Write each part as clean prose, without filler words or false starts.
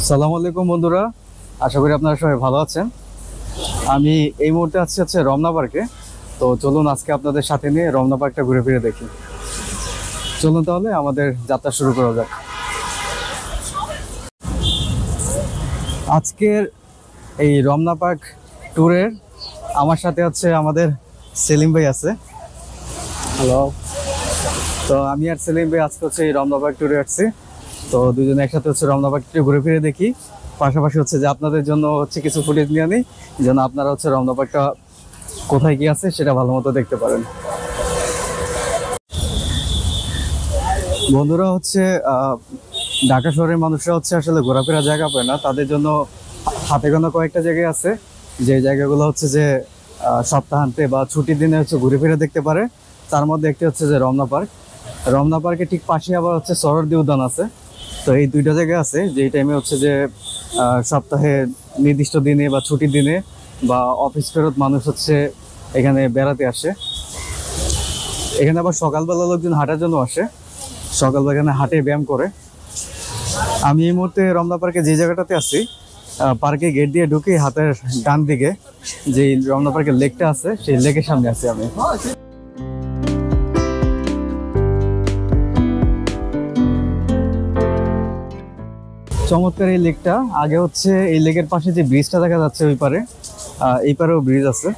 আসসালামু আলাইকুম বন্ধুরা, আশা করি আপনারা সবাই ভালো আছেন। আমি এই মুহূর্তে আছি রমনা পার্কে। তো চলুন আজকে আপনাদের সাথে নিয়ে রমনা পার্কটা ঘুরে ফিরে দেখি। চলুন তাহলে আমাদের যাত্রা শুরু করা যাক। আজকের এই রমনা পার্ক ট্যুরের আমার সাথে আমাদের সেলিম ভাই আছে। হ্যালো। তো আমি আর সেলিম ভাই আজকে এই রমনা পার্ক ট্যুরে আসছি। তো দুজনে একসাথে রমনা পার্কটি ঘুরে ফিরে দেখি, পাশাপাশি যে আপনাদের জন্য কিছু ফুটেজ নিয়ে নিই, যেন আপনারা রমনা পার্কটা কোথায় কি আছে সেটা ভালো মতো দেখতে পারেন। বন্ধুরা ঢাকা শহরের মানুষরা আসলে ঘোরাফেরা জায়গা পায় না, তাদের জন্য হাতে গোনা কয়েকটা জায়গায় আছে যে জায়গাগুলো যে সপ্তাহান্তে বা ছুটির দিনে ঘুরে ফিরে দেখতে পারে। তার মধ্যে একটি যে রমনা পার্ক। রমনা পার্কের ঠিক পাশে আবার সরোয়ার্দী উদ্যান আছে। তো এই দুইটা জায়গা আছে যেই টাইমে যে সপ্তাহে নির্দিষ্ট দিনে বা ছুটির দিনে বা অফিস ফেরত মানুষ এখানে বেড়াতে আসে। এখানে আবার সকালবেলা লোকজন হাঁটার জন্য আসে, সকালবেলা এখানে হাঁটে ব্যায়াম করে। আমি এই মুহূর্তে রমনা পার্কে যে জায়গাটাতে আছি, পার্কে গেট দিয়ে ঢুকে হাতের ডান দিকে যে রমনা পার্কের লেকটা আছে সেই লেকের সামনে আছি আমি। চমৎকার এই লেকটা। আগে এই লেকের পাশে যে ব্রিজটা দেখা যাচ্ছে ওই পারে, এই পারেও ব্রিজ আছে।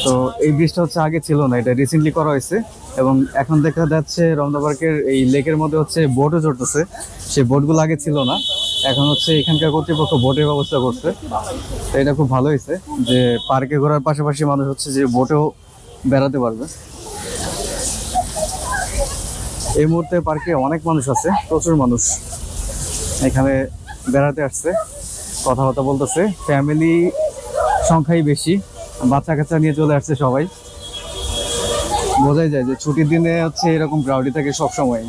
তো এই ব্রিজটা আগে ছিল না, এটা রিসেন্টলি করা হয়েছে। এবং এখন দেখা যাচ্ছে রমনা পার্কের এই লেকের মধ্যে বোটও চড়তেছে। সেই বোটগুলো আগে ছিল না, এখন এখানকার কর্তৃপক্ষ বোটের ব্যবস্থা করছে। তো এটা খুব ভালো হয়েছে যে পার্কে ঘোরার পাশাপাশি মানুষ যে বোটেও বেড়াতে পারবে। এই মুহূর্তে পার্কে অনেক মানুষ আছে, প্রচুর মানুষ এখানে বেড়াতে আসছে, কথাবার্তা বলতেছে। ফ্যামিলি সংখ্যাই বেশি, বাচ্চা কাচ্চা নিয়ে চলে আসছে সবাই। বোঝাই যায় যে ছুটির দিনে এরকম ক্রাউডি থাকে সব সময়।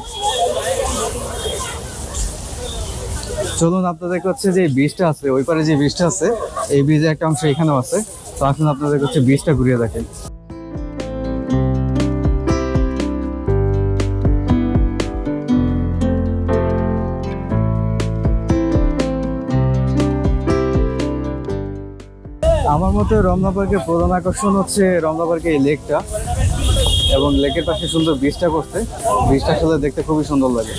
চলুন আপনাদেরকে যে ব্রিজটা আছে ওই পারে, যে ব্রিজটা আছে এই ব্রিজের একটা অংশ এখানেও আছে। তো আসুন আপনাদেরকে ব্রিজটা ঘুরিয়ে দেখেন। আমার মতে রমনা পার্কের প্রধান আকর্ষণ রমনা পার্কের এই লেকটা এবং লেকের পাশে সুন্দর ব্রিজটা করছে। ব্রিজটা আসলে দেখতে খুবই সুন্দর লাগে।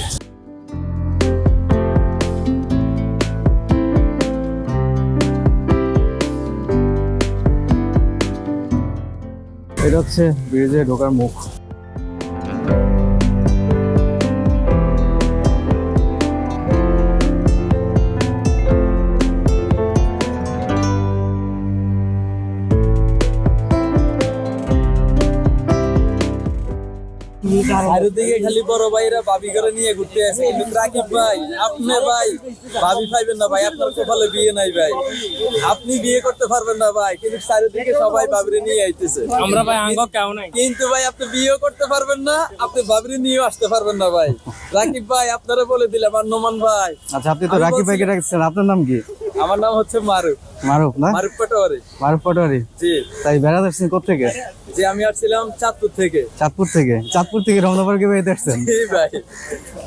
এটা ব্রিজে ঢোকার মুখ। চারিদিকে খালি বড় ভাইরা ভাবি করে নিয়ে ঘুরতে আসে, কিন্তু রাকিব ভাই আপনি ভাই ভাবি পাইবেন না ভাই, আপনার কপালে বিয়ে নাই ভাই, আপনি বিয়ে করতে পারবেন না ভাই, কিন্তু চারিদিকে সবাই ভাবিরে নিয়ে আইতেছে। আমরা ভাই আঙ্গ কেউ নাই, কিন্তু ভাই আপনি বিয়েও করতে পারবেন না, আপনি ভাবিরে নিয়েও আসতে পারবেন না ভাই। রাকিব ভাই আপনারা বলে দিলাম। আর নোমান ভাই, আচ্ছা আপনি তো রাকিব ভাইকে ডাকছেন, আপনার নাম কি? আমার নাম মারুফ। মারুফ না? মারুফ পাটোয়ারি। মারুফ পাটোয়ারি, জি। তাই বেড়াতে আসছেন কোথেকে? জি আমি আসছিলাম চাঁদপুর থেকে। চাঁদপুর থেকে? চাঁদপুর থেকে রমনা পার্কে বেড়াতে আসছেন? ভাই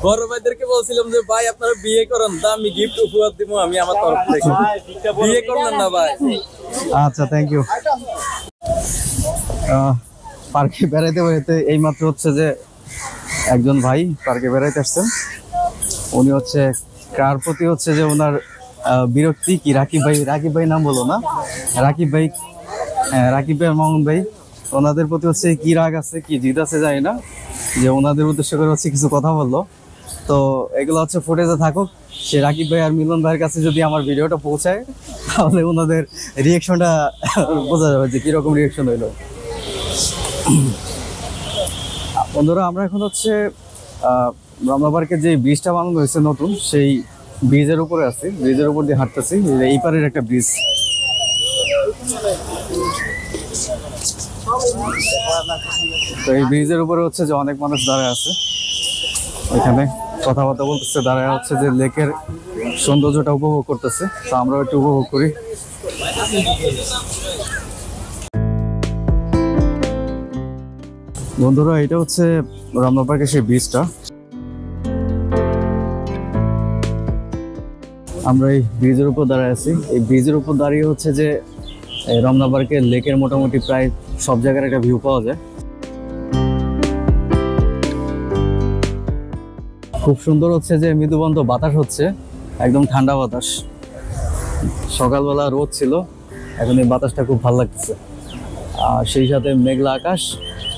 বড় ভাইদেরকে বলছিলাম যে ভাই আপনারা বিয়ে করেন, তা আমি গিফট উপহার দিব আমি আমার তরফ থেকে, বিয়ে করলেন না ভাই। আচ্ছা থ্যাংক ইউ। পার্কে বেড়াইতে বেড়াইতে এইমাত্র যে একজন ভাই পার্কে বেড়াইতে আসছেন। উনি কার প্রতি যে ওনার বিরক্তি কি, রাকিব ভাই নাম বলো না, রাকিব ভাই, হ্যাঁ রাকিব ভাই আর মামুন ভাই, ওনাদের প্রতি কি রাগ আছে কি জিদ আছে জানি না, যে ওনাদের উদ্দেশ্য করে কিছু কথা বললো। তো এগুলো ফুটেজে থাকুক। সে রাকিব ভাই আর মিলন ভাইয়ের কাছে যদি আমার ভিডিওটা পৌঁছায় তাহলে ওনাদের রিয়েকশনটা বোঝা যাবে যে কিরকম রিয়েকশন হইলো। বন্ধুরা আমরা এখন রমনা পার্কের যে ব্রিজটা বানানো হয়েছে নতুন, সেই ব্রিজের উপরে আছি, ব্রিজের উপর দিয়ে হাঁটতেছি। এই পারের একটা ব্রিজ। তো এই ব্রিজের উপরে যে অনেক মানুষ দাঁড়ায় আছে, এখানে কথাবার্তা বলতেছে, দাঁড়ায় যে লেকের সৌন্দর্যটা উপভোগ করতেছে। তো আমরাও একটু উপভোগ করি। বন্ধুরা এটা রমনা পার্কের সেই ব্রিজটা। আমরা এই ব্রিজের উপর দাঁড়ায় আছি। এই ব্রিজের উপর দাঁড়িয়ে হচ্ছে যে এই রমনা পার্কের লেকের মোটামুটি প্রায় সব জায়গার একটা ভিউ পাওয়া যায়। খুব সুন্দর হচ্ছে যে মৃদুবন্ধ বাতাস হচ্ছে, একদম ঠান্ডা বাতাস। সকালবেলা রোদ ছিল, এখন এই বাতাসটা খুব ভালো লাগতেছে। আর সেই সাথে মেঘলা আকাশ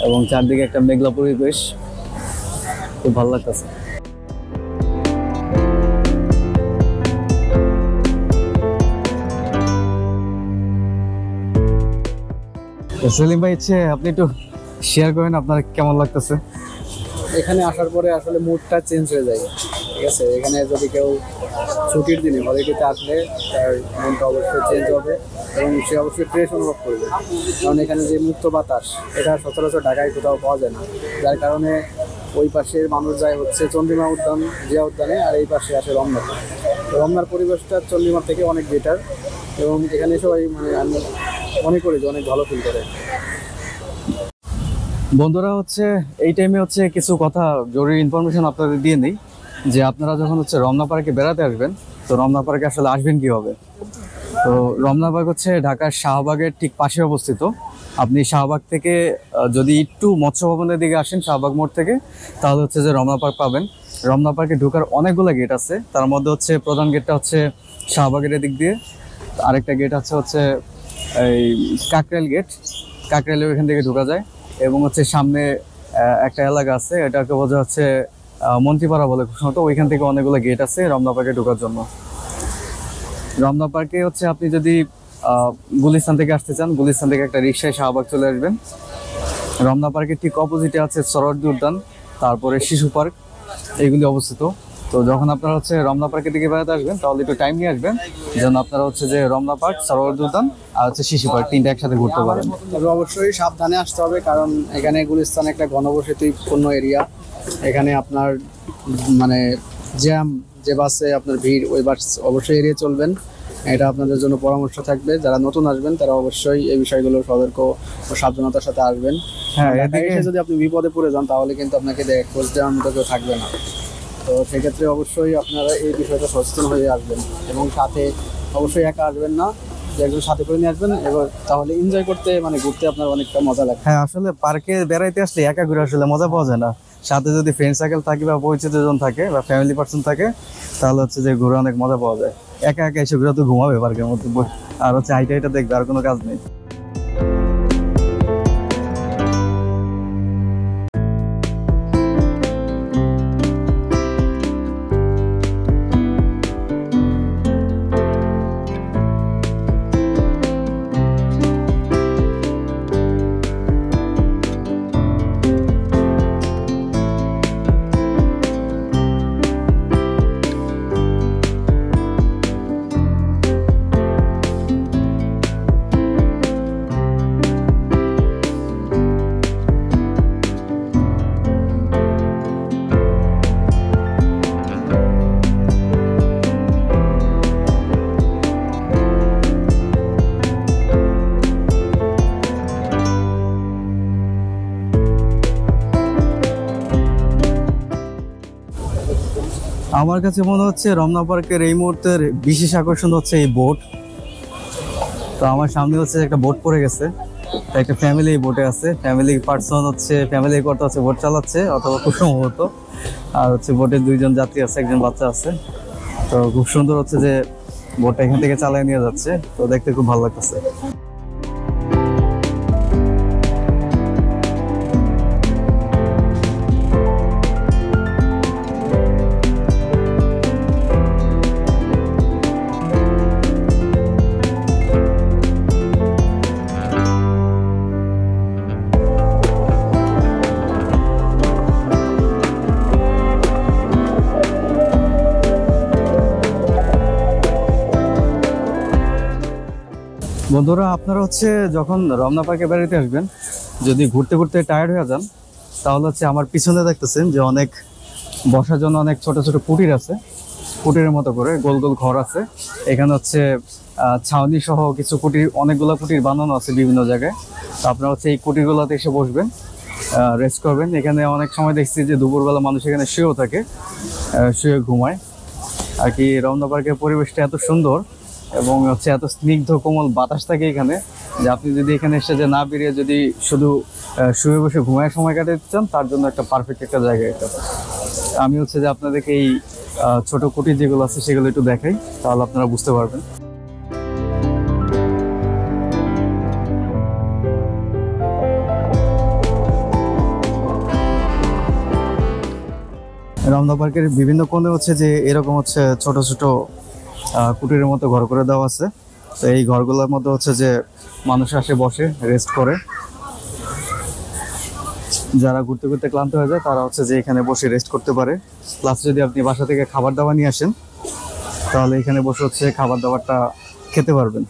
এবং চারদিকে একটা মেঘলা পরিবেশ, খুব ভালো লাগতেছে। সেলিম ভাই, ইচ্ছে আপনি একটু শেয়ার করেন আপনার কেমন লাগতেছে? এখানে আসার পরে আসলে মুডটা চেঞ্জ হয়ে যায়, ঠিক আছে। এখানে যদি কেউ ছুটির দিনে হলিডেতে আসলে তার মনটা অবশ্যই চেঞ্জ হবে এবং সে অবশ্যই ফ্রেশ অনুভব করবে। কারণ এখানে যে মুক্ত বাতাস, এটা সচরাচর ঢাকায় কোথাও পাওয়া যায় না, যার কারণে ওই পাশের মানুষ যায় হচ্ছে চন্দ্রিমা উদ্যান, জিয়া উদ্যানে, আর এই পাশে আসে রমনাতে। রমনার পরিবেশটা চন্দ্রিমার থেকে অনেক বেটার এবং এখানে সবাই মানে আমি মনে করি যে অনেক ভালো ফিল করে। বন্ধুরা, হচ্ছে এই টাইমে হচ্ছে কিছু কথা জরুরি ইনফরমেশন আপনাদের দিয়ে নেই যে আপনারা যখন হচ্ছে রমনা পার্কে বেড়াতে আসবেন, তো রমনা পার্কে আসলে আসবেন কীভাবে। তো রমনা পার্ক হচ্ছে ঢাকার শাহবাগের ঠিক পাশে অবস্থিত। আপনি শাহবাগ থেকে যদি একটু মৎস্য ভবনের দিকে আসেন, শাহবাগ মোড় থেকে, তাহলে হচ্ছে যে রমনা পার্ক পাবেন। রমনা পার্কে ঢোকার অনেকগুলো গেট আছে, তার মধ্যে হচ্ছে প্রধান গেটটা হচ্ছে শাহবাগের দিক দিয়ে, আরেকটা গেট হচ্ছে এই কাকরাইল গেট, কাকরাইলের ওইখান থেকে ঢোকা যায়। এবং হচ্ছে সামনে একটা এলাকা আছে, এটাকে বোঝা হচ্ছে মন্ত্রীপাড়া বলে খুব সম্ভবত, ওইখান থেকে অনেকগুলো গেট আছে রমনা পার্কে ঢোকার জন্য। রমনা পার্কে হচ্ছে আপনি যদি গুলিস্তান থেকে আসতে চান, গুলিস্তান থেকে একটা রিক্সায় শাহবাগ চলে আসবেন। রমনা পার্কের ঠিক অপোজিটে আছে সরোয়ার্দী উদ্যান, তারপরে শিশু পার্ক, এইগুলি অবস্থিত। তো যখন আপনারা হচ্ছে রমনা পার্কের দিকে বেড়াতে আসবেন, তাহলে একটু টাইম নিয়ে আসবেন যেন আপনারা হচ্ছে যে রমনা পার্ক, সরোয়ার্দী উদ্যান আর হচ্ছে শিশু পার্ক তিনটা একসাথে ঘুরতে পারেন। তবে অবশ্যই সাবধানে আসতে হবে, কারণ এখানে গুলিস্তান একটা ঘনবসতিপূর্ণ এরিয়া। এখানে আপনার মানে জ্যাম, যে বাসে আপনার ভিড়, ওই বাস অবশ্যই এড়িয়ে চলবেন। এটা আপনাদের জন্য পরামর্শ থাকবে। যারা নতুন আসবেন তারা অবশ্যই এই বিষয়গুলো সতর্ক ও সাবধানতার সাথে আসবেন। হ্যাঁ, এদিকে যদি আপনি বিপদে পড়ে যান তাহলে কিন্তু আপনাকে খোঁজ দেওয়ার মতো কেউ থাকবে না। তো সেক্ষেত্রে অবশ্যই আপনারা এই বিষয়টা সচেতন হয়ে আসবেন এবং সাথে অবশ্যই একা আসবেন না, যে একজন সাথে করে নিয়ে আসবেন। এবার তাহলে এনজয় করতে মানে ঘুরতে আপনার অনেকটা মজা লাগবে। হ্যাঁ, আসলে পার্কে বেড়াইতে আসলে একা ঘুরে আসলে মজা পাওয়া যায় না। সাথে যদি ফ্রেন্ড সার্কেল থাকে বা পরিচিত জন থাকে বা ফ্যামিলি পার্সন থাকে, তাহলে হচ্ছে যে ঘুরে অনেক মজা পাওয়া যায়। একা একা এসে ঘুরে তো ঘুমাবে পার্কের মধ্যে আর হচ্ছে হাইটা দেখবে, আর কোনো কাজ নেই। আমার কাছে মনে হচ্ছে রমনা পার্কের এই মুহূর্তের বিশেষ আকর্ষণ হচ্ছে এই বোট। তো আমার সামনে হচ্ছে একটা বোট পড়ে গেছে, একটা ফ্যামিলি বোটে আছে, ফ্যামিলি পার্সন হচ্ছে ফ্যামিলি করতে হচ্ছে বোট চালাচ্ছে অথবা খুব সম্ভবত। আর হচ্ছে বোটে দুইজন যাত্রী আছে, একজন বাচ্চা আছে। তো খুব সুন্দর হচ্ছে যে বোটটা এখান থেকে চালিয়ে নিয়ে যাচ্ছে, তো দেখতে খুব ভালো লাগতেছে। বন্ধুরা, আপনারা হচ্ছে যখন রমনা পার্কে বেড়াতে আসবেন, যদি ঘুরতে ঘুরতে টায়ার্ড হয়ে যান, তাহলে হচ্ছে আমার পিছনে দেখতেছেন যে অনেক বসার জন্য অনেক ছোট ছোট কুটির আছে, কুটিরের মতো করে গোল গোল ঘর আছে। এখানে হচ্ছে ছাউনি সহ কিছু কুটির, অনেকগুলো কুটির বানানো আছে বিভিন্ন জায়গায়। তো আপনারা হচ্ছে এই কুটিরগুলোতে এসে বসবেন, রেস্ট করবেন। এখানে অনেক সময় দেখছি যে দুপুরবেলা মানুষ এখানে শুয়েও থাকে, শুয়ে ঘুমায়। আর কি রমনা পার্কের পরিবেশটা এত সুন্দর এবং হচ্ছে এত স্নিগ্ধ কোমল বাতাস থাকে এখানে, যে আপনি যদি এখানে এসে যে না বেরিয়ে যদি শুধু শুয়ে বসে ঘুমায় সময় কাটাতে চান, তার জন্য একটা পারফেক্ট একটা জায়গা এটা। আমি হচ্ছে যে আপনাদেরকে এই ছোট কুটির যেগুলো আছে সেগুলো একটু দেখাই, তাহলে আপনারা বুঝতে পারবেন। রমনা পার্কের বিভিন্ন কোণে হচ্ছে যে এরকম হচ্ছে ছোট ছোট কুটিরের মতো ঘর করে দেওয়া আছে। তো এই ঘরগুলোর মধ্যে হচ্ছে যে মানুষ আসে বসে রেস্ট করে, যারা ঘুরতে ঘুরতে ক্লান্ত হয়ে যায় তারা হচ্ছে যে এখানে বসে রেস্ট করতে পারে। প্লাস যদি আপনি বাসা থেকে খাবার দাবার নিয়ে আসেন তাহলে এখানে বসে হচ্ছে খাবার দাবারটা খেতে পারবেন।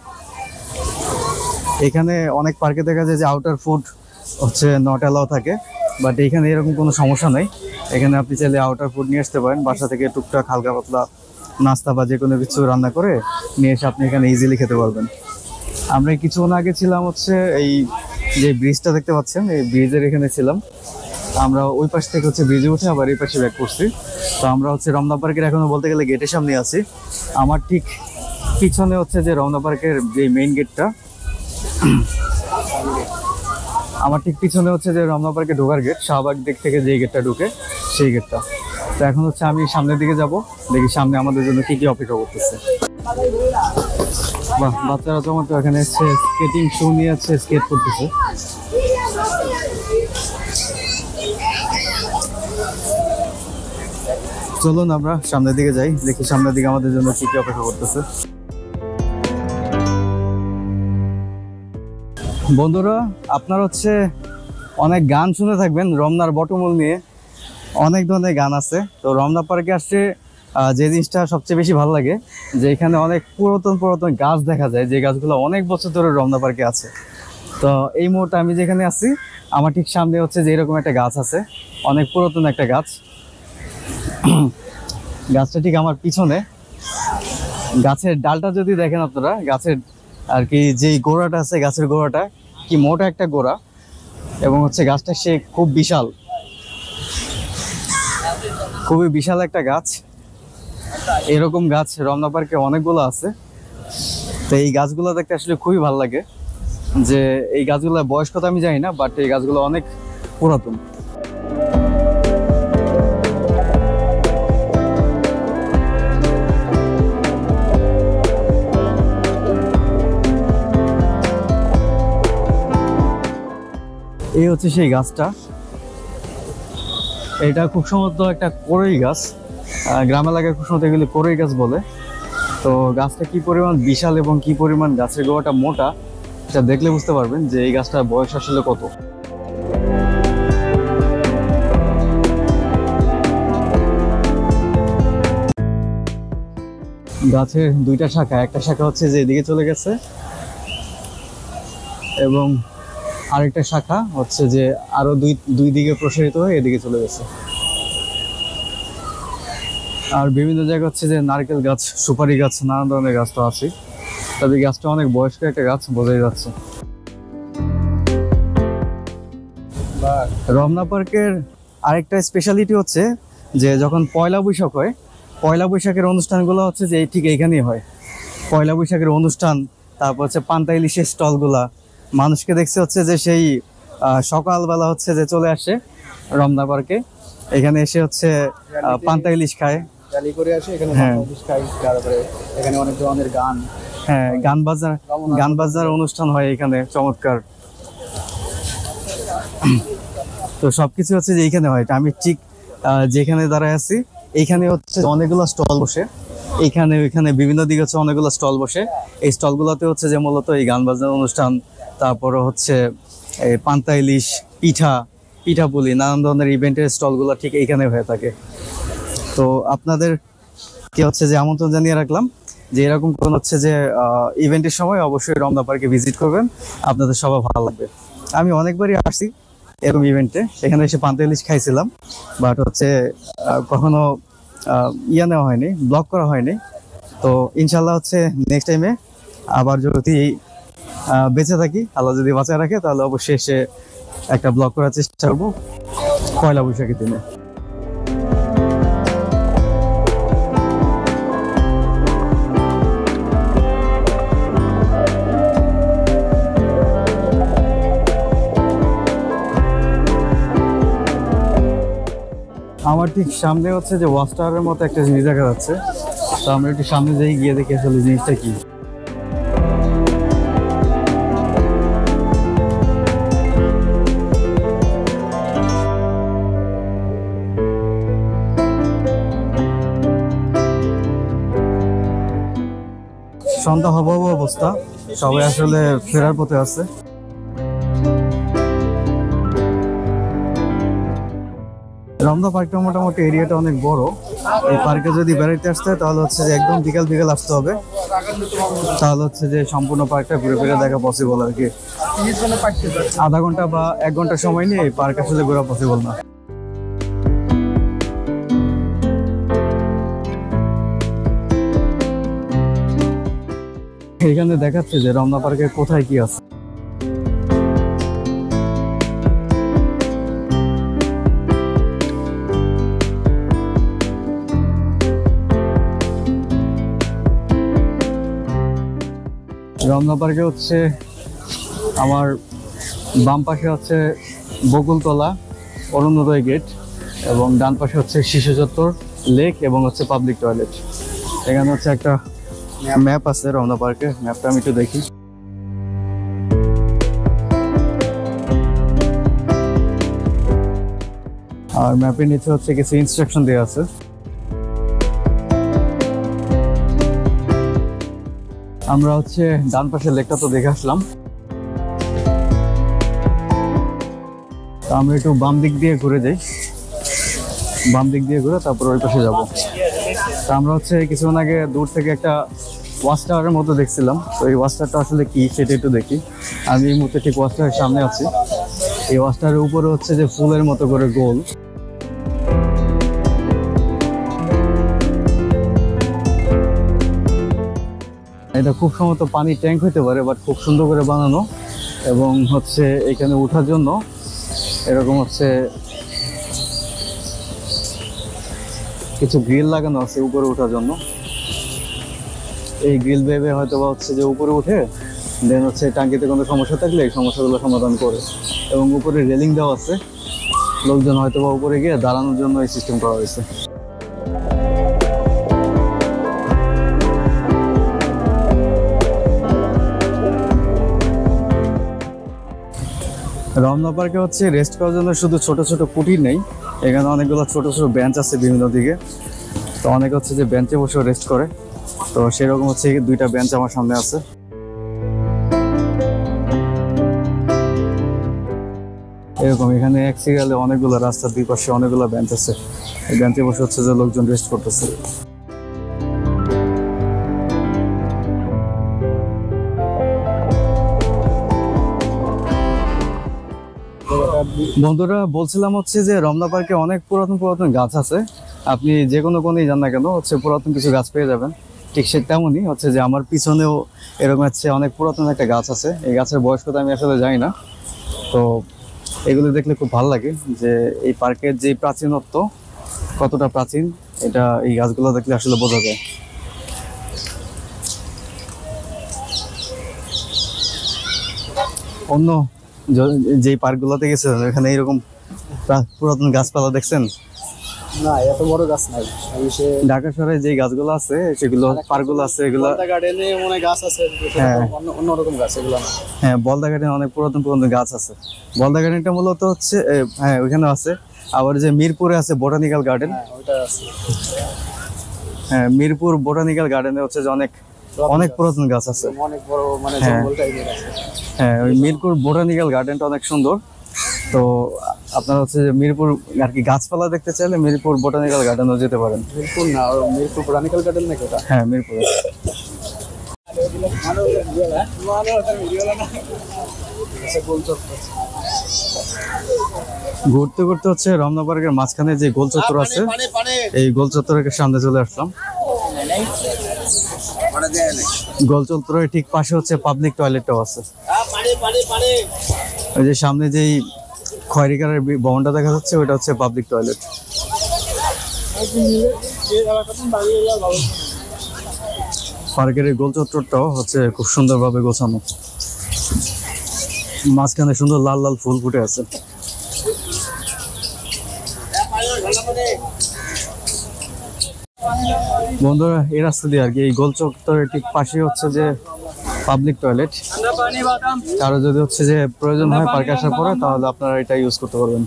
এখানে অনেক পার্কে দেখা যায় যে আউটার ফুড হচ্ছে নট অ্যালাউ থাকে, বাট এখানে এরকম কোনো সমস্যা নেই। এখানে আপনি চাইলে আউটার ফুড নিয়ে আসতে পারেন, বাসা থেকে টুকটাক হালকা পাতলা নাস্তা বা যে কোনো কিছু রান্না করে নিয়ে এসে আপনি এখানে ইজিলি খেতে পারবেন। আমরা কিছুক্ষণ আগে ছিলাম হচ্ছে এই যে ব্রিজটা দেখতে পাচ্ছেন, এই ব্রিজের এখানে ছিলাম। আমরা ওই পাশ থেকে হচ্ছে ব্রিজে উঠে আবার এই পাশে ব্যাক করছি। তো আমরা হচ্ছে রমনা পার্কের এখনো বলতে গেলে গেটের সামনে আছি। আমার ঠিক পিছনে হচ্ছে যে রমনা পার্কের যে মেইন গেটটা, আমার ঠিক পিছনে হচ্ছে যে রমনা পার্কে ঢোকার গেট, শাহবাগ দিক থেকে যে গেটটা ঢুকে সেই গেটটা। তো এখন হচ্ছে আমি সামনের দিকে যাব, দেখি সামনে আমাদের জন্য কি কি অপেক্ষা করতেছে। বাহ, বাচ্চারা চমৎকার এখানে স্কেটিং শু নিয়ে আছে, স্কেট করতেছে। চলুন আমরা সামনের দিকে যাই, দেখি সামনের দিকে আমাদের জন্য কি কি অপেক্ষা করতেছে। বন্ধুরা, আপনারা হচ্ছে অনেক গান শুনে থাকবেন রমনার বটমূল নিয়ে, অনেক ধরনের গান আছে। তো রমনা পার্কে আসছে যে জিনিসটা সবচেয়ে বেশি ভালো লাগে, যে এখানে অনেক পুরাতন পুরাতন গাছ দেখা যায়, যে গাছগুলো অনেক বছর ধরে রমনা পার্কে আছে। তো এই মুহূর্তে আমি যেখানে আছি আমার ঠিক সামনে হচ্ছে যে এরকম একটা গাছ আছে, অনেক পুরাতন একটা গাছ। গাছটা ঠিক আমার পিছনে। গাছের ডালটা যদি দেখেন আপনারা, গাছের আর কি যেই গোড়াটা আছে, গাছের গোড়াটা কি মোটা একটা গোড়া, এবং হচ্ছে গাছটা সে খুব বিশাল, খুবই বিশাল একটা গাছ। এরকম গাছ রমনা পার্কে অনেকগুলো আছে। তো এই গাছগুলো দেখতে আসলে খুবই ভালো লাগে। যে এই গাছগুলোর বয়স কত আমি জানি না, বাট এই গাছগুলো অনেক পুরাতন। এই হচ্ছে সেই গাছটা, এটা খুব সম্ভবত একটা কড়ই গাছ, গ্রাম এলাকায় খুব সম্ভবত এগুলি কড়ই গাছ বলে। তো গাছটা কি পরিমাণ বিশাল এবং কি পরিমাণ গাছের গোড়াটা মোটা, এটা দেখলে বুঝতে পারবেন যে এই গাছটার বয়স আসলে কত। গাছের দুইটা শাখা, একটা শাখা হচ্ছে যে এদিকে চলে গেছে এবং আরেকটা শাখা হচ্ছে যে আরো দুই দিকে প্রসারিত হয়ে এদিকে চলে গেছে। আর বিভিন্ন জায়গা হচ্ছে যে নারকেল গাছ, সুপারি গাছ, নানান ধরনের গাছ তো আছে, তবে গাছটা অনেক বয়স্ক একটা গাছ, বোঝাই যাচ্ছে। রমনা পার্কের আরেকটা স্পেশালিটি হচ্ছে যে যখন পয়লা বৈশাখ হয়, পয়লা বৈশাখের অনুষ্ঠানগুলো হচ্ছে যে ঠিক এইখানেই হয়। পয়লা বৈশাখের অনুষ্ঠান, তারপর হচ্ছে পান্তা ইলিশের স্টলগুলা, মানুষকে দেখছে হচ্ছে যে সেই সকালবেলা হচ্ছে যে চলে আসে রমনা পার্কে, এখানে এসে হচ্ছে পান্তা ইলিশ খায়, গাড়ি করে আসে এখানে পান্তা ইলিশ খায়। তারপরে এখানে অনেক ধরনের গান, হ্যাঁ গান বাজনার অনুষ্ঠান হয় এখানে, চমৎকার। তো সবকিছু হচ্ছে যে এইখানে হয়। আমি ঠিক যেখানে দাঁড়ায় আছি এইখানে হচ্ছে অনেকগুলো স্টল বসে, এইখানে ওইখানে বিভিন্ন দিকে হচ্ছে অনেকগুলো স্টল বসে। এই স্টলগুলোতে হচ্ছে যে মূলত এই গান বাজনার অনুষ্ঠান, তারপরে হচ্ছে এই পান্তা ইলিশ, পিঠাপুলি, নানান ধরনের ইভেন্টের স্টলগুলো ঠিক এইখানে হয়ে থাকে। তো আপনাদের কি হচ্ছে যে আমন্ত্রণ জানিয়ে রাখলাম যে এরকম কোন হচ্ছে যে ইভেন্টের সময় অবশ্যই রমনা পার্কে ভিজিট করবেন, আপনাদের সবাই ভালো লাগবে। আমি অনেকবারই আসছি এরকম ইভেন্টে, এখানে এসে পান্তা ইলিশ খাইছিলাম, বাট হচ্ছে কখনো নেওয়া হয়নি, ব্লগ করা হয়নি। তো ইনশাল্লাহ হচ্ছে নেক্সট টাইমে আবার যদি বেঁচে থাকি, আল্লাহ যদি বাঁচায় রাখে, তাহলে অবশ্যই এসে একটা ব্লগ করার চেষ্টা করবো পয়লা বৈশাখের দিনে। আমার ঠিক সামনে হচ্ছে যে ওয়াচ টাওয়ারের মতো একটা জিনিস দেখা যাচ্ছে, তো আমরা একটু সামনে যাই, গিয়ে দেখি আসলে জিনিসটা কি। সন্ধ্যা হব অবস্থা, সবাই আসলে ফেরার পথে আছে। রমনা পার্কটা মোটামুটি এরিয়াটা অনেক বড়। এই পার্কে যদি বেড়াইতে আসতে হয় তাহলে হচ্ছে যে একদম বিকাল বিকাল আসতে হবে, তাহলে হচ্ছে যে সম্পূর্ণ পার্কটা ঘুরে ফিরে দেখা পসিবল আর কি। আধা ঘন্টা বা 1 ঘন্টা সময় নিয়ে এই পার্ক আসলে ঘোরা পসিবল না। এখানে দেখাচ্ছে যে রমনা পার্কে কোথায় কি আছে। রমনা পার্কে হচ্ছে আমার বাম পাশে হচ্ছে বকুলতলা অরুণোদয় গেট, এবং ডান পাশে হচ্ছে শিশু চত্বর, লেক এবং হচ্ছে পাবলিক টয়লেট। এখানে হচ্ছে একটা ম্যাপ আছে রমনা পার্কে, ম্যাপটা আমি একটু দেখি। আর ম্যাপের নিচে হচ্ছে কিছু ইনস্ট্রাকশন দেওয়া আছে। আমরা হচ্ছে ডান পাশের লেকটা তো দেখে আসলাম, আমরা একটু বাম দিক দিয়ে ঘুরে যাই, বাম দিক দিয়ে ঘুরে তারপর ওই পাশে যাবো। তা আমরা হচ্ছে কিছুক্ষণ আগে দূর থেকে একটা ওয়াচ টাওয়ারের মতো দেখছিলাম, তো এই ওয়াচ টাওয়ারটা আসলে কি সেটা একটু দেখি। আমি এই মুহূর্তে ঠিক ওয়াচ টাওয়ারের সামনে আছি। এই ওয়াচ টাওয়ারের উপরে হচ্ছে যে ফুলের মতো করে গোল, এটা খুব সম্ভবত পানির ট্যাঙ্ক হইতে পারে, বাট খুব সুন্দর করে বানানো। এবং হচ্ছে এখানে ওঠার জন্য এরকম হচ্ছে কিছু গ্রিল লাগানো আছে উপরে ওঠার জন্য। এই গ্রিল ভেবে হয়তো বা হচ্ছে যে উপরে উঠে দেন হচ্ছে টাঙ্কিতে কোনো সমস্যা থাকলে এই সমস্যাগুলো সমাধান করে। এবং উপরে রেলিং দেওয়া আছে, লোকজন হয়তো বা উপরে গিয়ে দাঁড়ানোর জন্য এই সিস্টেম করা হয়েছে। রমনা পার্কে হচ্ছে রেস্ট করার জন্য শুধু ছোট ছোট কুটির নেই, এখানে অনেকগুলো ছোট ছোট বেঞ্চ আছে বিভিন্ন দিকে। তো অনেকে হচ্ছে যে বেঞ্চে বসে রেস্ট করে, তো সেরকম হচ্ছে 2টা বেঞ্চ আমার সামনে আছে। এরকম এখানে এক সিরিয়ালে অনেকগুলো, রাস্তার 2 পাশে অনেকগুলো বেঞ্চ আছে, এই বেঞ্চে বসে হচ্ছে যে লোকজন রেস্ট করতেছে। বন্ধুরা বলছিলাম হচ্ছে যে রমনা পার্কে অনেক পুরাতন পুরাতন গাছ আছে, আপনি যে কোনো কোণেই যান না কেন হচ্ছে পুরাতন কিছু গাছ পেয়ে যাবেন। ঠিক সে তেমনই হচ্ছে যে আমার পিছনেও এরকম হচ্ছে অনেক পুরাতন একটা গাছ আছে। এই গাছের বয়স কত আমি আসলে জানি না, তো এগুলো দেখলে খুব ভালো লাগে যে এই পার্কের যে প্রাচীনত্ব কতটা প্রাচীন, এটা এই গাছগুলো দেখলে আসলে বোঝা যায়। অন্য যে পার্কগুলোতে গেছে এখানে এরকম পুরাতন গাছপালা দেখছেন? না, এত বড় গাছ নাই। ঢাকা শহরে যে গাছগুলো আছে সেগুলো, পার্কগুলো আছে এগুলো, গার্ডেনে মনে গাছ আছে, হ্যাঁ অন্যরকম গাছ এগুলো না। হ্যাঁ, বলদা গার্ডেনে অনেক পুরাতন পুরাতন গাছ আছে। বলদা গার্ডেনটা মূলত হচ্ছে হ্যাঁ ওইখানে আছে। আবার যে মিরপুরে আছে বোটানিক্যাল গার্ডেন, ওইটা আছে। হ্যাঁ, মিরপুর বোটানিক্যাল গার্ডেনে হচ্ছে যে অনেক পুরাতন গাছ আছে, অনেক বড় মানে হ্যাঁ। জঙ্গল টাইপের আছে। হ্যাঁ, ওই মিরপুর বোটানিক্যাল গার্ডেনটা অনেক সুন্দর। তো আপনারা হচ্ছে যে মিরপুর আর কি গাছপালা দেখতে চাইলে মিরপুর বোটানিক্যাল গার্ডেনও যেতে পারেন। মিরপুর না, মিরপুর বোটানিক্যাল গার্ডেন নাকি ওটা? হ্যাঁ, মিরপুরে। ঘুরতে ঘুরতে হচ্ছে রমনা পার্কের মাঝখানে যে গোল চত্বর আছে, এই গোল চত্বরের সামনে চলে আসলাম। গোল চত্বরের ঠিক পাশে হচ্ছে পাবলিক টয়লেটটাও আছে। ওই যে সামনে যেই খয়েরি কালারের ভবনটা দেখা যাচ্ছে ওইটা হচ্ছে পাবলিক টয়লেট। পার্কের এই গোল চত্বরটাও হচ্ছে খুব সুন্দরভাবে গোছানো, মাঝখানে সুন্দর লাল লাল ফুল ফুটে আছে। বন্ধুরা এই রাস্তা দিয়ে আর কি এই গোল চত্বরের ঠিক পাশে হচ্ছে যে পাবলিক টয়লেট। কারো যদি হচ্ছে যে প্রয়োজন হয় পার্কে আসার পরে তাহলে আপনারা এটা ইউজ করতে পারবেন।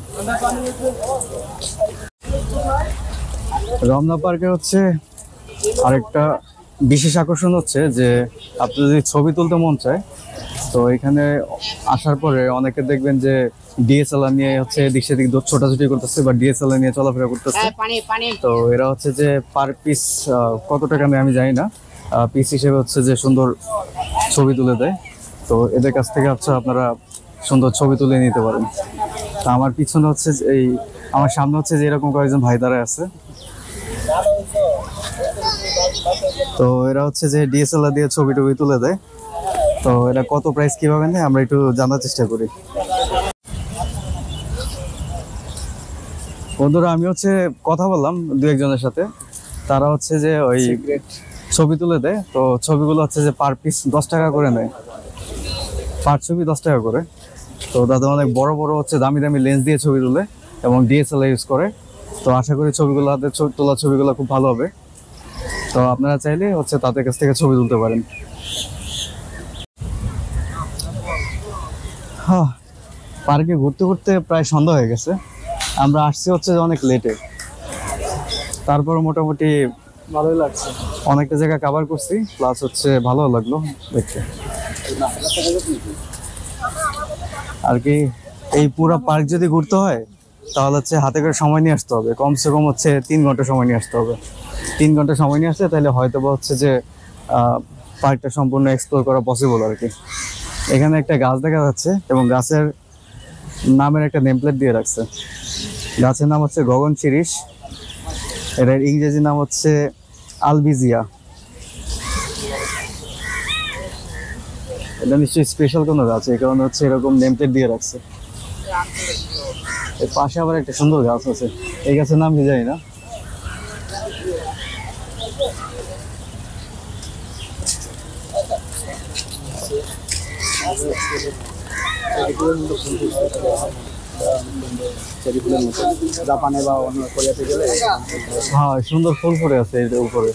রমনা পার্কে হচ্ছে আরেকটা বিশেষ আকর্ষণ হচ্ছে যে আপনি যদি ছবি তুলতে মন চায় তো এখানে আসার পরে অনেকে দেখবেন যে ডিএসএলআর নিয়ে হচ্ছে এদিক সেদিক ছোটাছুটি করতেছে বা ডিএসএলআর নিয়ে চলাফেরা করতেছে। তো এরা হচ্ছে যে পার পিস কত টাকা নেয় আমি জানি না, পিস হিসেবে হচ্ছে যে সুন্দর ছবি তুলে দেয়। তো এদের কাছ থেকে হচ্ছে আপনারা সুন্দর ছবি তুলে নিতে পারেন। তো আমার পিছনে হচ্ছে এই আমার সামনে হচ্ছে যে এরকম কয়েকজন ভাই দাঁড়ায় আছে। তো এরা হচ্ছে যে ডিএসএলআর দিয়ে ছবি টবি তুলে দেয়। তো এটা কত প্রাইস কিভাবে নেয় আমরা একটু জানার চেষ্টা করি। বন্ধুরা আমি হচ্ছে কথা বললাম দু একজনের সাথে, তারা হচ্ছে যে ওই ছবি তুলে দেয়। তো ছবিগুলো হচ্ছে যে পার পিস 10 টাকা করে নেয়, পার ছবি 10 টাকা করে। তো তাদের অনেক বড় বড় হচ্ছে দামি দামি লেন্স দিয়ে ছবি তুলে এবং ডিএসএলআর ইউজ করে। তো আশা করি ছবিগুলো হাতে তোলা ছবিগুলো খুব ভালো হবে। তো আপনারা চাইলে হচ্ছে তাদের কাছ থেকে ছবি তুলতে পারেন। হ্যাঁ, পার্কে ঘুরতে ঘুরতে প্রায় সন্ধ্যা হয়ে গেছে। আমরা আসছি হচ্ছে অনেক লেটে, তারপর মোটামুটি ভালোই লাগছে। অনেকটা জায়গা কভার করছি, প্লাস হচ্ছে ভালো লাগলো দেখতে আর কি। এই পুরো পার্ক যদি ঘুরতে হয় তাহলে হচ্ছে হাতে করে সময় নিয়ে আসতে হবে, কমসে কম হচ্ছে 3 ঘন্টা সময় নিয়ে আসতে হবে। 3 ঘন্টা সময় নিয়ে আসলে তাহলে হয়তো বা হচ্ছে যে পার্কটা সম্পূর্ণ এক্সপ্লোর করা পসিবল আর কি। এখানে একটা গাছ দেখা যাচ্ছে এবং গাছের নামের একটা নেমপ্লেট দিয়ে রাখছে। গাছের নাম হচ্ছে গগন শিরিষ, এটার ইংরেজি নাম হচ্ছে আলবিজিয়া। এটা নিশ্চয়ই স্পেশাল কোনো গাছ, এই কারণে হচ্ছে এরকম নেমপ্লেট দিয়ে রাখছে। এর পাশে আবার একটা সুন্দর গাছ আছে, এই গাছের নাম কি জানি না। জাপানে বা অন্য কোরিয়াতে গেলে হ্যাঁ সুন্দর ফুল পড়ে আছে এর উপরে।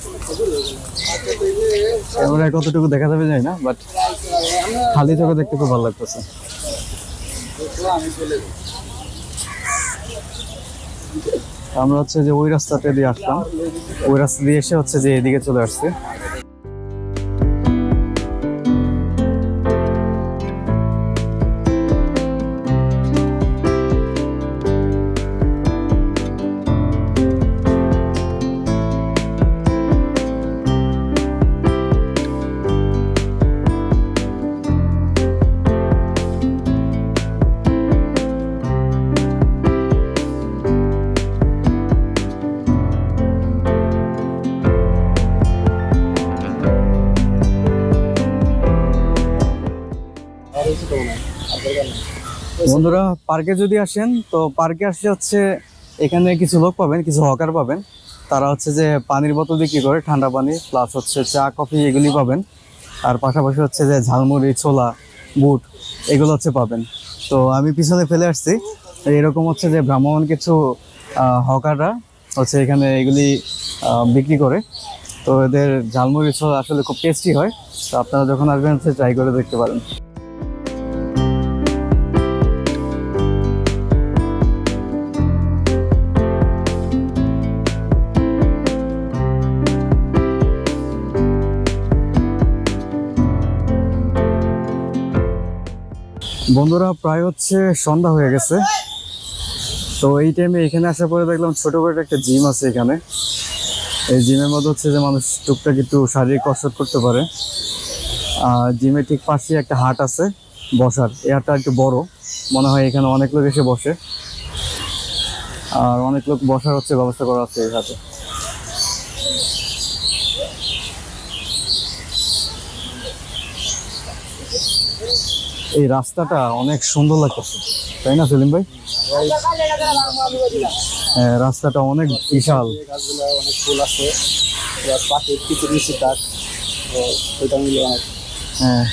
ক্যামেরায় কতটুকু দেখা যাবে জানি না, বাট খালি চোখে দেখতে খুব ভালো লাগতেছে। আমরা হচ্ছে যে ওই রাস্তাটা দিয়ে আসলাম, ওই রাস্তা দিয়ে এসে হচ্ছে যে এদিকে চলে আসছে। বন্ধুরা পার্কে যদি আসেন তো পার্কে আসলে হচ্ছে এখানে কিছু লোক পাবেন, কিছু হকার পাবেন। তারা হচ্ছে যে পানির বোতল বিক্রি করে, ঠান্ডা পানি প্লাস হচ্ছে চা কফি এগুলি পাবেন। আর পাশাপাশি হচ্ছে যে ঝালমুড়ি ছোলা বুট এগুলো হচ্ছে পাবেন। তো আমি পিছনে ফেলে আসছি, এরকম হচ্ছে যে ভ্রাম্যমান কিছু হকাররা হচ্ছে এখানে এগুলি বিক্রি করে। তো এদের ঝালমুড়ি ছোলা আসলে খুব টেস্টি হয়। তো আপনারা যখন আসবেন হচ্ছে ট্রাই করে দেখতে পারেন। বন্ধুরা প্রায় হচ্ছে সন্ধ্যা হয়ে গেছে। তো এই টাইমে এখানে আসার পরে দেখলাম ছোট করে একটা জিম আছে এখানে। এই জিমের মধ্যে হচ্ছে যে মানুষ টুকটাক একটু শারীরিক কসরত করতে পারে। জিমের ঠিক পাশে একটা হাট আছে বসার, এই হাটটা একটু বড়, মনে হয় এখানে অনেক লোক এসে বসে। আর অনেক লোক বসার হচ্ছে ব্যবস্থা করা আছে এই হাটে। এই রাস্তাটা অনেক সুন্দর লাগতেছে, তাই না সেলিম ভাই? হ্যাঁ রাস্তাটা অনেক বিশাল, গাছগুলো অনেক ফুল আছে, পাখির কিছু নিচে কাঠ, সেটা মিলে অনেক। হ্যাঁ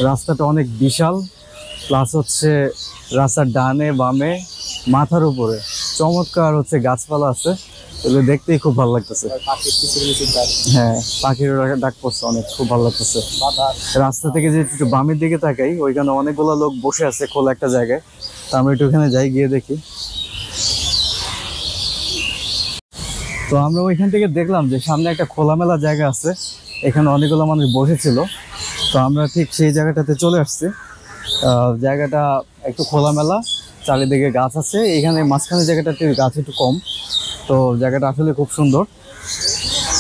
রাস্তাটা অনেক বিশাল, প্লাস হচ্ছে রাস্তার ডানে বামে মাথার উপরে চমৎকার হচ্ছে গাছপালা আছে। এগুলো দেখতেই খুব ভালো লাগতেছে। পাখির কিচিরমিচির ডাক, হ্যাঁ, পাখির ডাক পড়ছে অনেক, খুব ভালো লাগতেছে। বাতাস। রাস্তা থেকে যে একটু বামের দিকে তাকাই, ওইখানে অনেকগুলো লোক বসে আছে খোলা একটা জায়গায়। তা আমরা একটু ওখানে যাই, গিয়ে দেখি। তো আমরা ওইখান থেকে দেখলাম যে সামনে একটা খোলামেলা জায়গা আছে, এখানে অনেকগুলো মানুষ বসেছিল। তো আমরা ঠিক সেই জায়গাটাতে চলে আসছি। জায়গাটা একটু খোলামেলা, চারিদিকে গাছ আছে, এখানে মাঝখানে জায়গাটাতে গাছ একটু কম। তো জায়গাটা আসলে খুব সুন্দর,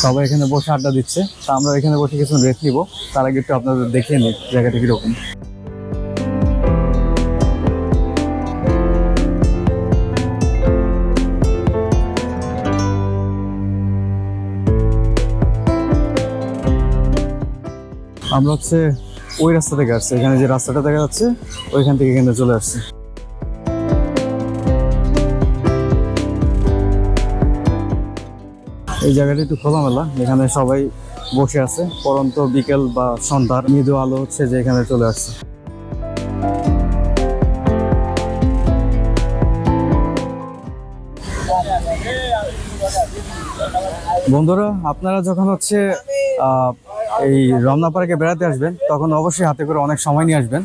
সবাই এখানে বসে আড্ডা দিচ্ছে। তা আমরা এখানে বসে কিছু রেস্ট নিব, তার আগে একটু আপনাদের দেখিয়ে নিই জায়গাটা কীরকম। আমরা হচ্ছে ওই রাস্তা থেকে আসছি, এখানে যে রাস্তাটা দেখা যাচ্ছে ওইখান থেকে এখানে চলে আসছি। এই জায়গাটা একটু খোলামেলা, এখানে সবাই বসে আছে। পরন্ত বিকেল বা সন্ধ্যার মৃদু আলো হচ্ছে যে এখানে চলে আসছে। বন্ধুরা, আপনারা যখন হচ্ছে এই রমনা পার্কে বেড়াতে আসবেন, তখন অবশ্যই হাতে করে অনেক সময় নিয়ে আসবেন।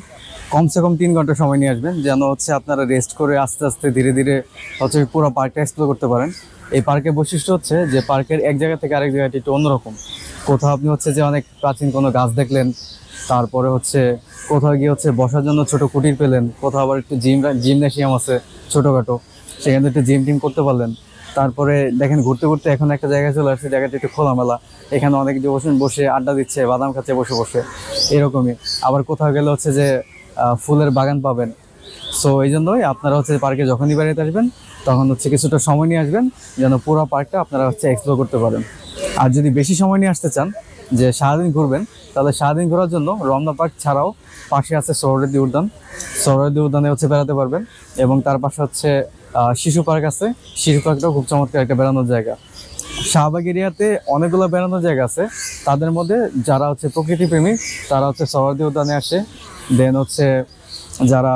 কমসে কম 3 ঘন্টা সময় নিয়ে আসবেন, যেন হচ্ছে আপনারা রেস্ট করে আস্তে আস্তে ধীরে ধীরে হচ্ছে পুরো পার্কটা এক্সপ্লোর করতে পারেন। এই পার্কের বৈশিষ্ট্য হচ্ছে যে পার্কের এক জায়গা থেকে আরেক জায়গাটি একটু অন্যরকম। কোথাও আপনি হচ্ছে যে অনেক প্রাচীন কোনো গাছ দেখলেন, তারপরে হচ্ছে কোথাও গিয়ে হচ্ছে বসার জন্য ছোট কুটির পেলেন, কোথাও আবার একটু জিমনেশিয়াম আছে ছোটোখাটো, সেখানে একটু জিম টিম করতে পারলেন। তারপরে দেখেন ঘুরতে ঘুরতে এখন একটা জায়গায় চলে আসছে, জায়গাটা একটু খোলামেলা, এখানে অনেক বসে আড্ডা দিচ্ছে, বাদাম খাচ্ছে বসে বসে, এরকমই। আবার কোথাও গেলে হচ্ছে যে ফুলের বাগান পাবেন। সো এই জন্যই আপনারা হচ্ছে পার্কে যখনই বেড়াতে আসবেন, তখন হচ্ছে কিছুটা সময় নিয়ে আসবেন, যেন পুরো পার্কটা আপনারা হচ্ছে এক্সপ্লোর করতে পারেন। আর যদি বেশি সময় নিয়ে আসতে চান, যে সারাদিন ঘুরবেন, তাহলে সারাদিন ঘোরার জন্য রমনা পার্ক ছাড়াও পাশে আছে সোহরাওয়ার্দী উদ্যান। সোহরাওয়ার্দী উদ্যানে হচ্ছে বেড়াতে পারবেন, এবং তার পাশে হচ্ছে শিশু পার্ক আছে। শিশু পার্কটাও খুব চমৎকার একটা বেড়ানোর জায়গা। শাহবাগ এরিয়াতে অনেকগুলো বেড়ানোর জায়গা আছে, তাদের মধ্যে যারা হচ্ছে প্রকৃতি প্রেমী তারা হচ্ছে সোহরাওয়ার্দী উদ্যানে আসে। দেন হচ্ছে যারা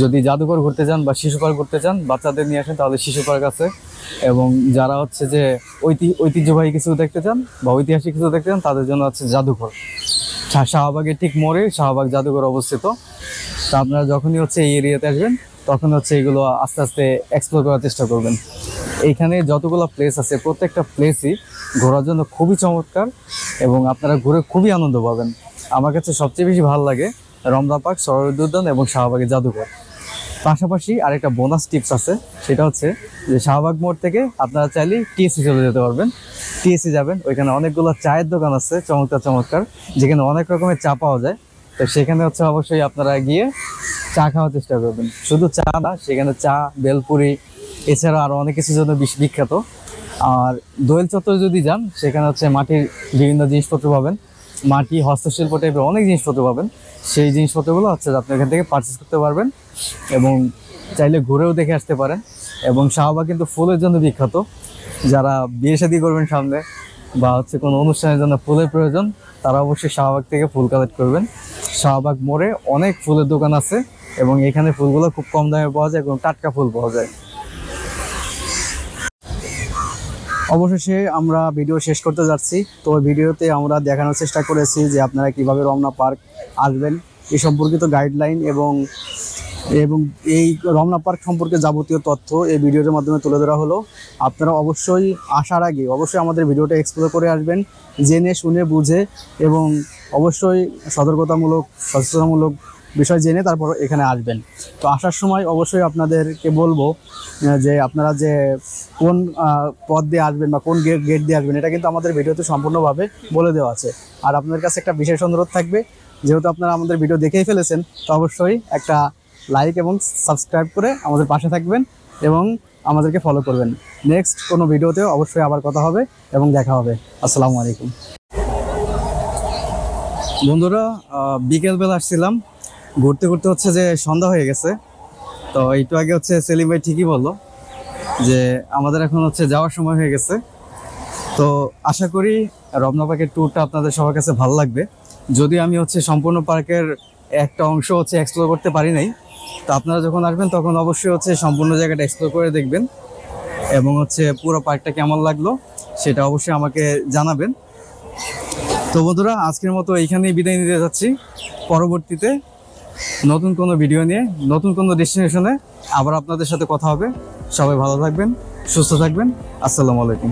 যদি জাদুঘর ঘুরতে চান বা শিশু পার্ক ঘুরতে চান, বাচ্চাদের নিয়ে আসেন, তাহলে শিশু পার্ক আছে। এবং যারা হচ্ছে যে ঐতিহ্যবাহী কিছু দেখতে চান বা ঐতিহাসিক কিছু দেখতে চান, তাদের জন্য হচ্ছে জাদুঘর। শাহবাগের ঠিক মোড়ে শাহবাগ জাদুঘর অবস্থিত। তা আপনারা যখনই হচ্ছে এই এরিয়াতে আসবেন, তখন হচ্ছে এগুলো আস্তে আস্তে এক্সপ্লোর করার চেষ্টা করবেন। এইখানে যতগুলো প্লেস আছে, প্রত্যেকটা প্লেসই ঘোরার জন্য খুবই চমৎকার, এবং আপনারা ঘুরে খুবই আনন্দ পাবেন। আমার কাছে সবচেয়ে বেশি ভালো লাগে রমনা পার্ক, সোহরাওয়ার্দী উদ্যান এবং শাহবাগের জাদুঘর। পাশাপাশি আরেকটা বোনাস টিপস আছে, সেটা হচ্ছে যে শাহবাগ মোড় থেকে আপনারা চাইলে টিএসসি চলে যেতে পারবেন। টিএসসি যাবেন, ওইখানে অনেকগুলো চায়ের দোকান আছে চমৎকার চমৎকার, যেখানে অনেক রকমের চা পাওয়া যায়। তো সেখানে হচ্ছে অবশ্যই আপনারা গিয়ে চা খাওয়ার চেষ্টা করবেন। শুধু চা না, সেখানে চা, বেলপুরি, এছাড়া আরও অনেক কিছুর জন্য বিখ্যাত। আর দোয়েল চত্বর যদি যান, সেখানে হচ্ছে মাটির বিভিন্ন জিনিসপত্র পাবেন, মাটি, হস্তশিল্প টাইপের অনেক জিনিসপত্র পাবেন। সেই জিনিসপত্রগুলো হচ্ছে আপনি এখান থেকে পারচেস করতে পারবেন, এবং চাইলে ঘুরেও দেখে আসতে পারেন। এবং শাহবাগ কিন্তু ফুলের জন্য বিখ্যাত। যারা বিয়ে শাদী করবেন সামনে, বা হচ্ছে কোনো অনুষ্ঠানের জন্য ফুলের প্রয়োজন, তারা অবশ্যই শাহবাগ থেকে ফুল কালেক্ট করবেন। শাহবাগ মোড়ে অনেক ফুলের দোকান আছে, এবং এখানে ফুলগুলো খুব কম দামে পাওয়া যায় এবং টাটকা ফুল পাওয়া যায়। অবশেষে আমরা ভিডিও শেষ করতে যাচ্ছি। তো ভিডিওতে আমরা দেখানোর চেষ্টা করেছি যে আপনারা কিভাবে রমনা পার্ক আসবেন, এই সম্পর্কিত গাইডলাইন এবং এই রমনা পার্ক সম্পর্কে যাবতীয় তথ্য এই ভিডিওর মাধ্যমে তুলে ধরা হলো। আপনারা অবশ্যই আসার আগে অবশ্যই আমাদের ভিডিওটা এক্সপ্লোর করে আসবেন, জেনে শুনে বুঝে, এবং অবশ্যই সতর্কতামূলক সচেতনতামূলক বিষয় জেনে তারপর এখানে আসবেন। তো আসার সময় অবশ্যই আপনাদেরকে বলবো যে আপনারা যে কোন পথ দিয়ে আসবেন বা কোন গেট দিয়ে আসবেন, এটা কিন্তু আমাদের ভিডিওতে সম্পূর্ণভাবে বলে দেওয়া আছে। আর আপনাদের কাছে একটা বিশেষ অনুরোধ থাকবে, যেহেতু আপনারা আমাদের ভিডিও দেখেই ফেলেছেন, তো অবশ্যই একটা লাইক এবং সাবস্ক্রাইব করে আমাদের পাশে থাকবেন এবং আমাদেরকে ফলো করবেন। নেক্সট কোনো ভিডিওতে অবশ্যই আবার কথা হবে এবং দেখা হবে। আসসালামু আলাইকুম। বন্ধুরা, বিকেলবেলা আসছিলাম, ঘুরতে ঘুরতে হচ্ছে যে সন্ধ্যা হয়ে গেছে। তো একটু আগে হচ্ছে সেলিম ভাই ঠিকই বললো যে আমাদের এখন হচ্ছে যাওয়ার সময় হয়ে গেছে। তো আশা করি রমনা পার্কের ট্যুরটা আপনাদের সবার কাছে ভালো লাগবে। যদি আমি হচ্ছে সম্পূর্ণ পার্কের একটা অংশ হচ্ছে এক্সপ্লোর করতে পারি নাই, তো আপনারা যখন আসবেন তখন অবশ্যই হচ্ছে সম্পূর্ণ জায়গাটা এক্সপ্লোর করে দেখবেন। এবং হচ্ছে পুরো পার্কটা কেমন লাগলো সেটা অবশ্যই আমাকে জানাবেন। তো বন্ধুরা, আজকের মতো এইখানেই বিদায় নিতে যাচ্ছি। পরবর্তীতে নতুন কোনো ভিডিও নিয়ে নতুন কোনো ডেস্টিনেশনে আবার আপনাদের সাথে কথা হবে। সবাই ভালো থাকবেন, সুস্থ থাকবেন। আসসালামু আলাইকুম।